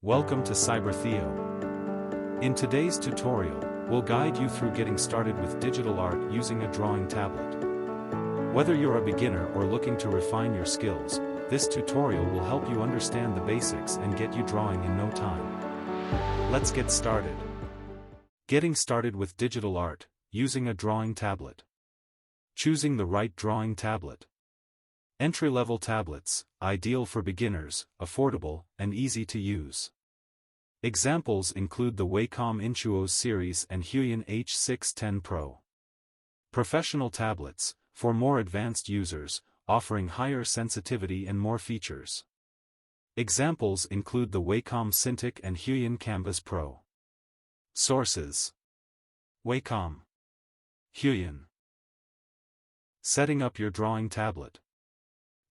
Welcome to Cyber-Theo. In today's tutorial, we'll guide you through getting started with digital art using a drawing tablet. Whether you're a beginner or looking to refine your skills, this tutorial will help you understand the basics and get you drawing in no time. Let's get started. Getting started with digital art, using a drawing tablet. Choosing the right drawing tablet. Entry-level tablets, ideal for beginners, affordable, and easy to use. Examples include the Wacom Intuos series and Huion H610 Pro. Professional tablets, for more advanced users, offering higher sensitivity and more features. Examples include the Wacom Cintiq and Huion Canvas Pro. Sources: Wacom, Huion. Setting up your drawing tablet.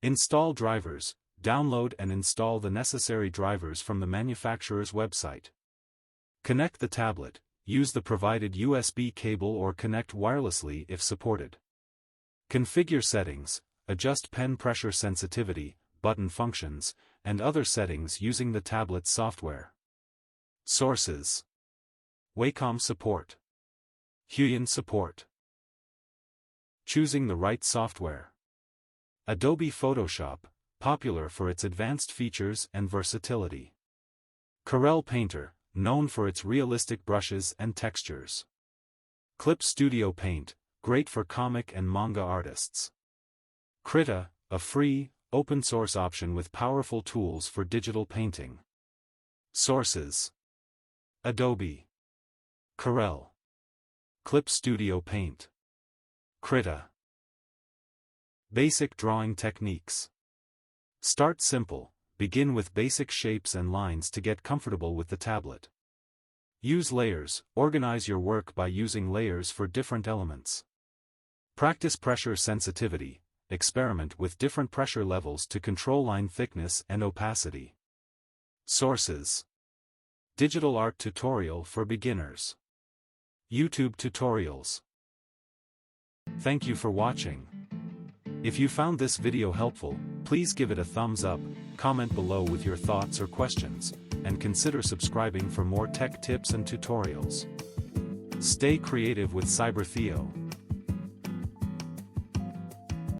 Install drivers. Download and install the necessary drivers from the manufacturer's website. Connect the tablet. Use the provided USB cable or connect wirelessly if supported. Configure settings. Adjust pen pressure sensitivity, button functions, and other settings using the tablet's software. Sources: Wacom Support, Huion Support. Choosing the right software. Adobe Photoshop, popular for its advanced features and versatility. Corel Painter, known for its realistic brushes and textures. Clip Studio Paint, great for comic and manga artists. Krita, a free, open-source option with powerful tools for digital painting. Sources: Adobe, Corel, Clip Studio Paint, Krita. Basic drawing techniques. Start simple. Begin with basic shapes and lines to get comfortable with the tablet. Use layers. Organize your work by using layers for different elements. Practice pressure sensitivity. Experiment with different pressure levels to control line thickness and opacity. Sources: Digital art tutorial for beginners. YouTube tutorials. Thank you for watching. If you found this video helpful, please give it a thumbs up, comment below with your thoughts or questions, and consider subscribing for more tech tips and tutorials. Stay creative with Cyber-Theo.